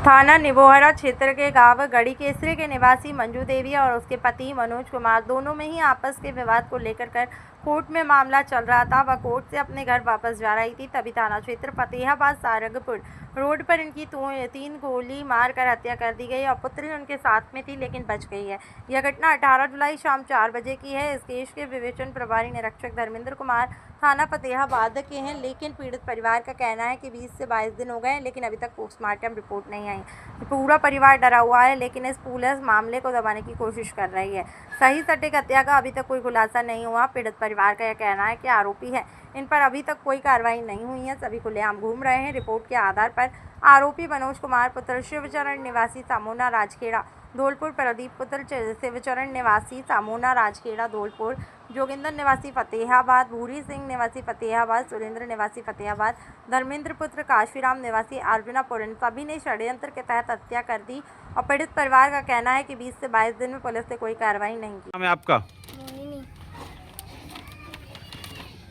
थाना निबोहरा क्षेत्र के गांव गढ़ी केसरी के निवासी मंजू देवी और उसके पति मनोज कुमार दोनों में ही आपस के विवाद को लेकर कोर्ट में मामला चल रहा था। वह कोर्ट से अपने घर वापस जा रही थी, तभी थाना क्षेत्र फतेहाबाद सारंगपुर रोड पर इनकी 3 गोली मारकर हत्या कर दी गई और पुत्री उनके साथ में थी लेकिन बच गई है। यह घटना 18 जुलाई शाम 4 बजे की है। इस केस के विवेचन प्रभारी निरीक्षक धर्मेंद्र कुमार थाना फतेहाबाद के हैं, लेकिन पीड़ित परिवार का कहना है कि 20 से 22 दिन हो गए हैं, लेकिन अभी तक पोस्टमार्टम रिपोर्ट नहीं आई। पूरा परिवार डरा हुआ है, लेकिन इस पुलिस मामले को दबाने की कोशिश कर रही है। सही सटीक हत्या का अभी तक कोई खुलासा नहीं हुआ। पीड़ित परिवार का यह कहना है कि आरोपी है, इन पर अभी तक कोई कार्रवाई नहीं हुई है, सभी खुलेआम घूम रहे हैं। रिपोर्ट के आधार पर आरोपी मनोज कुमार पुत्र शिवचरण निवासी सामोना राजखेड़ा धौलपुर, प्रदीप पुत्र शिवचरण निवासी सामोना राजखेड़ा धौलपुर, जोगिंदर निवासी फतेहाबाद, भूरी सिंह निवासी फतेहाबाद, सुरेंद्र निवासी फतेहाबाद, धर्मेंद्र पुत्र काशीराम निवासी अर्जुनापुर, इन सभी ने षड्यंत्र के तहत हत्या कर दी और पीड़ित परिवार का कहना है कि 20 से 22 दिन में पुलिस ने कोई कार्रवाई नहीं की। नाम है आपका?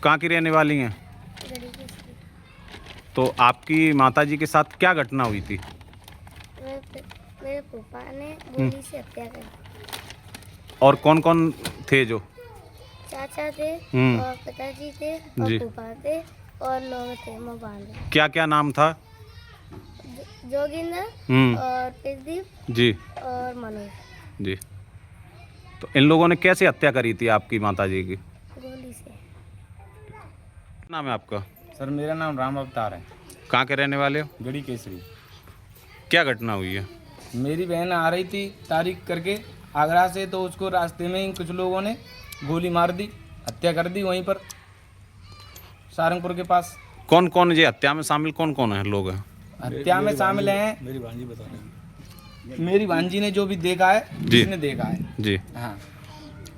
कहाँ की रहने वाली हैं? तो आपकी माताजी के साथ क्या घटना हुई थी? मेरे पापा ने गोली से हत्या कर दी। और कौन कौन थे जो? चाचा थे और पिताजी थे और फूफा थे और लोग थे मोबाइल। क्या क्या नाम था? जोगिंदर और प्रदीप जी और मनोज जी। तो इन लोगों ने कैसे हत्या करी थी आपकी माताजी की? गोली से। नाम है आपका? सर मेरा नाम राम अवतार है। कहाँ के रहने वाले हो? गढ़ी केसरी। क्या घटना हुई है? मेरी बहन आ रही थी तारीख करके आगरा से, तो उसको रास्ते में ही कुछ लोगों ने गोली मार दी, हत्या कर दी वहीं पर सारंगपुर के पास। कौन कौन ये हत्या में शामिल कौन कौन है लोग हैं? हत्या में शामिल हैं मेरी भांजी बता रही। मेरी भांजी ने जो भी देखा है, जिसने देखा है जी। हाँ,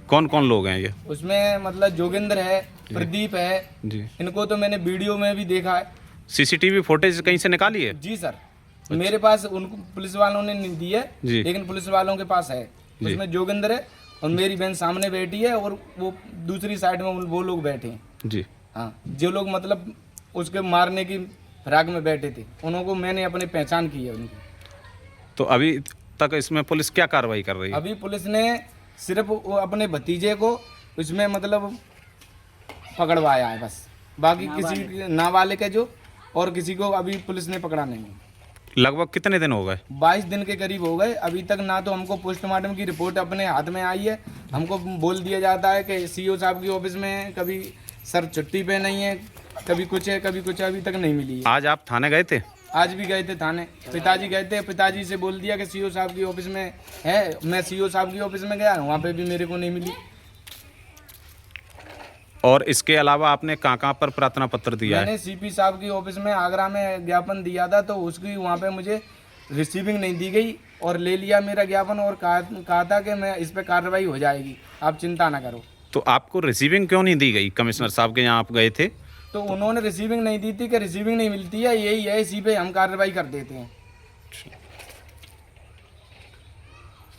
कौन कौन लोग हैं ये? उसमें मतलब जोगिंदर है, प्रदीप है जी। इनको तो मैंने वीडियो में भी देखा है। सीसीटीवी फुटेज कहीं से निकाली है? जी सर, मेरे पास उनको पुलिस वालों ने नहीं दी है, लेकिन पुलिस वालों के पास है। उसमें जोगिंदर है और मेरी बहन सामने बैठी है और वो दूसरी साइड में वो लोग बैठे हैं जी। हाँ, जो लोग मतलब उसके मारने की फिराक में बैठे थे, उनको मैंने अपनी पहचान की है उनकी। तो अभी तक इसमें पुलिस क्या कार्रवाई कर रही है? अभी पुलिस ने सिर्फ वो अपने भतीजे को इसमें मतलब पकड़वाया है बस, बाकी किसी नाबालिग है जो, और किसी को अभी पुलिस ने पकड़ा नहीं। लगभग कितने दिन हो गए? 22 दिन के करीब हो गए। अभी तक ना तो हमको पोस्टमार्टम की रिपोर्ट अपने हाथ में आई है। हमको बोल दिया जाता है कि सीओ साहब की ऑफिस में है, कभी सर छुट्टी पे नहीं है, कभी कुछ है कभी कुछ है, अभी तक नहीं मिली है। आज आप थाने गए थे? आज भी गए थे थाने, पिताजी गए थे, पिताजी से बोल दिया कि सीओ साहब की ऑफिस में है। मैं सीओ साहब की ऑफिस में गया, वहाँ पे भी मेरे को नहीं मिली। और इसके अलावा आपने कहाँ पर प्रार्थना पत्र दिया है? मैंने सीपी साहब की ऑफिस में आगरा में ज्ञापन दिया था, तो उसकी वहाँ पे मुझे रिसीविंग नहीं दी गई और ले लिया मेरा ज्ञापन और कहा था कि मैं इस पे कार्रवाई हो जाएगी, आप चिंता ना करो। तो आपको रिसीविंग क्यों नहीं दी गई? कमिश्नर साहब के यहाँ आप गए थे तो उन्होंने रिसीविंग नहीं दी थी कि रिसीविंग नहीं मिलती है, यही है, इसी पे हम कार्रवाई कर देते हैं।